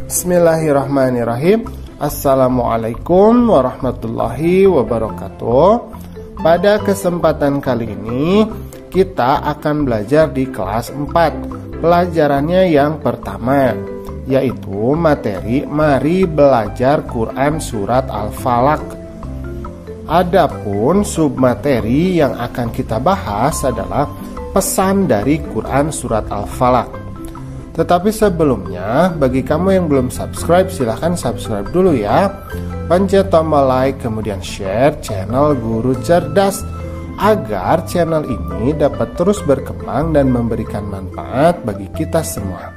Bismillahirrahmanirrahim. Assalamualaikum warahmatullahi wabarakatuh. Pada kesempatan kali ini kita akan belajar di kelas 4. Pelajarannya yang pertama, yaitu materi Mari Belajar Quran Surat Al-Falaq. Adapun submateri yang akan kita bahas adalah pesan dari Quran Surat Al-Falaq. Tetapi sebelumnya, bagi kamu yang belum subscribe, silahkan subscribe dulu ya. Pencet tombol like, kemudian share channel Guru Cerdas, agar channel ini dapat terus berkembang dan memberikan manfaat bagi kita semua.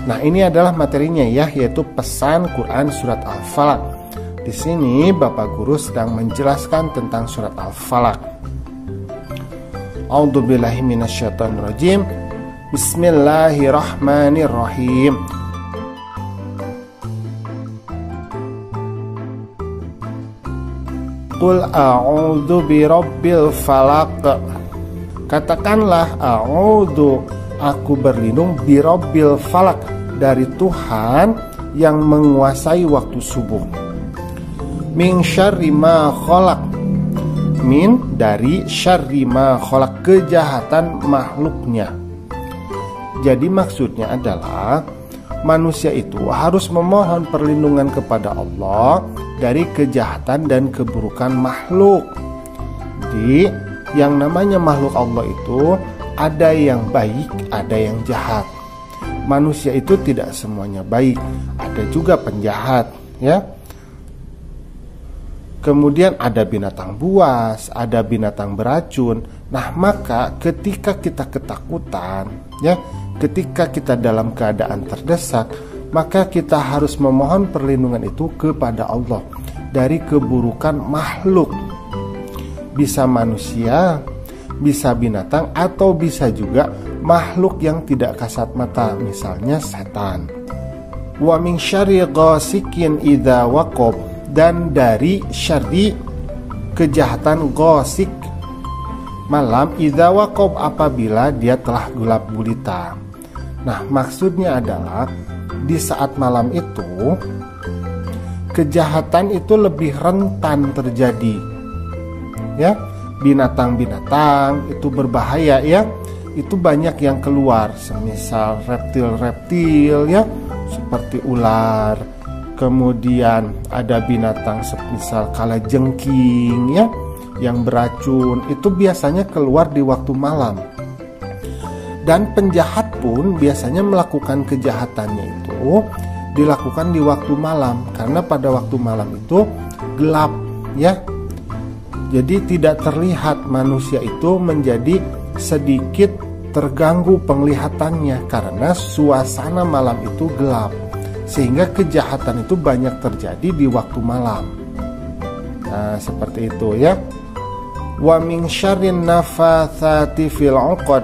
Nah, ini adalah materinya ya, yaitu pesan Quran Surat Al-Falaq. Di sini Bapak Guru sedang menjelaskan tentang Surat Al-Falaq. A'udzubillahi minasyaitonirrajim. Bismillahirrahmanirrahim. Qul a'udzu birabbil falaq. Katakanlah a'udzu, aku berlindung, birabbil falaq, dari Tuhan yang menguasai waktu subuh. Min syarri ma khalaq. Min dari syarri ma khalaq, kejahatan makhluknya. Jadi maksudnya adalah manusia itu harus memohon perlindungan kepada Allah dari kejahatan dan keburukan makhluk. Jadi yang namanya makhluk Allah itu ada yang baik, ada yang jahat. Manusia itu tidak semuanya baik, ada juga penjahat, ya. Kemudian ada binatang buas, ada binatang beracun. Nah, maka ketika kita ketakutan, ya, ketika kita dalam keadaan terdesak, maka kita harus memohon perlindungan itu kepada Allah dari keburukan makhluk. Bisa manusia, bisa binatang, atau bisa juga makhluk yang tidak kasat mata, misalnya setan. Wa min syarri ghasikin idza waqab, dan dari syarri kejahatan ghasik, malam, idza waqab, apabila dia telah gelap gulita. Nah, maksudnya adalah di saat malam itu kejahatan itu lebih rentan terjadi. Ya, binatang-binatang itu berbahaya ya. Itu banyak yang keluar, semisal reptil-reptil ya, seperti ular. Kemudian ada binatang semisal kalajengking ya, yang beracun, itu biasanya keluar di waktu malam. Dan penjahat pun biasanya melakukan kejahatannya itu dilakukan di waktu malam, karena pada waktu malam itu gelap ya. Jadi tidak terlihat, manusia itu menjadi sedikit terganggu penglihatannya karena suasana malam itu gelap. Sehingga kejahatan itu banyak terjadi di waktu malam. Nah, seperti itu ya. Wa min syarrin nafatsati fil 'uqad,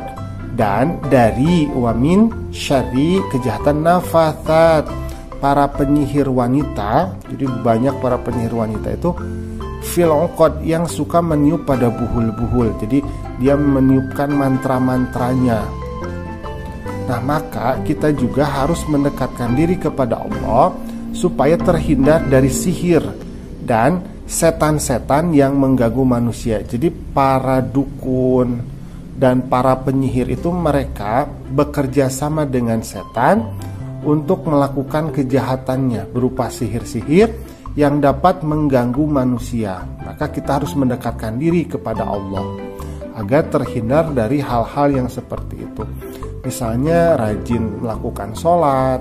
dan dari wa min syarri, kejahatan nafatsat, para penyihir wanita. Jadi banyak para penyihir wanita itu fil 'uqad, yang suka meniup pada buhul-buhul. Jadi dia meniupkan mantra-mantranya. Nah, maka kita juga harus mendekatkan diri kepada Allah supaya terhindar dari sihir dan setan-setan yang mengganggu manusia. Jadi para dukun dan para penyihir itu mereka bekerja sama dengan setan untuk melakukan kejahatannya berupa sihir-sihir yang dapat mengganggu manusia. Maka kita harus mendekatkan diri kepada Allah agar terhindar dari hal-hal yang seperti itu. Misalnya rajin melakukan sholat,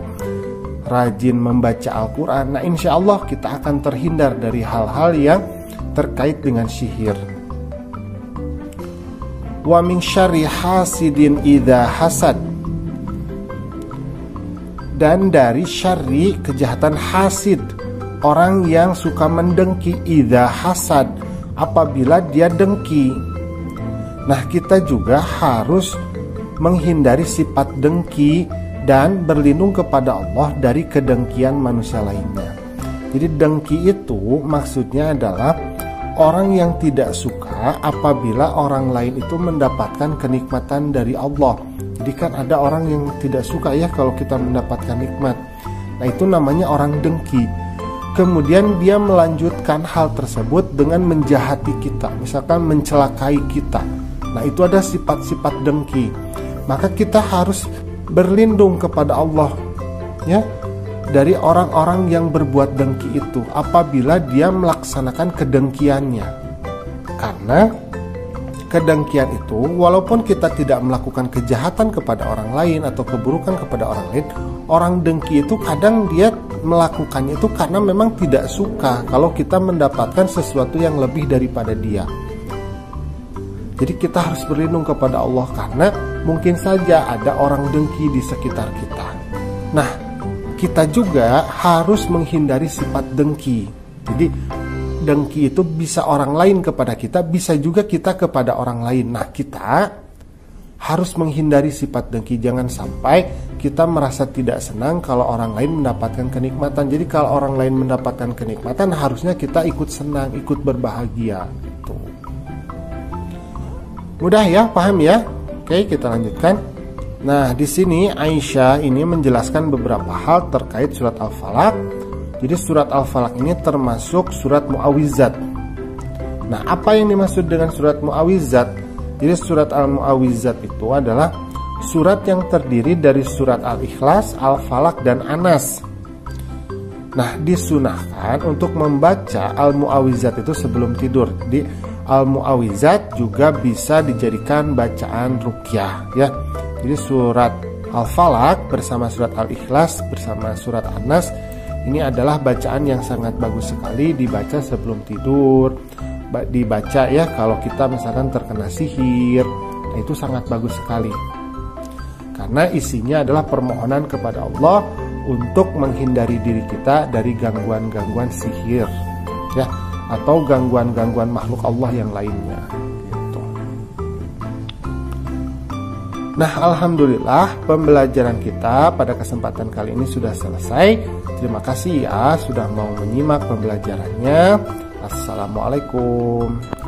rajin membaca Al-Quran. Nah, insya Allah kita akan terhindar dari hal-hal yang terkait dengan sihir. Wa min syarri hasidin idza hasad, dan dari syarri, kejahatan hasid, orang yang suka mendengki, idza hasad, apabila dia dengki. Nah, kita juga harus menghindari sifat dengki dan berlindung kepada Allah dari kedengkian manusia lainnya. Jadi dengki itu maksudnya adalah orang yang tidak suka apabila orang lain itu mendapatkan kenikmatan dari Allah. Jadi Jadi kan ada orang yang tidak suka ya kalau kita mendapatkan nikmat. Nah, itu namanya orang dengki. Kemudian dia melanjutkan hal tersebut dengan menjahati kita, misalkan mencelakai kita. Nah, itu ada sifat-sifat dengki. Maka kita harus berlindung kepada Allah ya dari orang-orang yang berbuat dengki itu apabila dia melaksanakan kedengkiannya. Karena kedengkian itu walaupun kita tidak melakukan kejahatan kepada orang lain atau keburukan kepada orang lain, orang dengki itu kadang dia melakukannya itu karena memang tidak suka kalau kita mendapatkan sesuatu yang lebih daripada dia. Jadi kita harus berlindung kepada Allah karena mungkin saja ada orang dengki di sekitar kita. Nah, kita juga harus menghindari sifat dengki. Jadi dengki itu bisa orang lain kepada kita, bisa juga kita kepada orang lain. Nah, kita harus menghindari sifat dengki. Jangan sampai kita merasa tidak senang kalau orang lain mendapatkan kenikmatan. Jadi kalau orang lain mendapatkan kenikmatan, harusnya kita ikut senang, ikut berbahagia. Tuh. Mudah ya, paham ya? Oke, kita lanjutkan. Nah, di sini Aisyah ini menjelaskan beberapa hal terkait surat Al-Falaq. Jadi surat Al-Falaq ini termasuk surat mu'awizat. Nah, apa yang dimaksud dengan surat mu'awizat? Jadi surat Al-Mu'awizat itu adalah surat yang terdiri dari surat Al-Ikhlas, Al-Falaq, dan An-Nas. Nah, disunahkan untuk membaca Al-Mu'awizat itu sebelum tidur. Jadi Al-Mu'awizat juga bisa dijadikan bacaan ruqyah ya. Jadi surat Al-Falaq bersama surat Al-Ikhlas bersama surat An-Nas ini adalah bacaan yang sangat bagus sekali dibaca sebelum tidur. Dibaca ya kalau kita misalkan terkena sihir. Nah, itu sangat bagus sekali. Karena isinya adalah permohonan kepada Allah untuk menghindari diri kita dari gangguan-gangguan sihir ya, atau gangguan-gangguan makhluk Allah yang lainnya gitu. Nah, alhamdulillah pembelajaran kita pada kesempatan kali ini sudah selesai. Terima kasih ya sudah mau menyimak pembelajarannya. Assalamualaikum.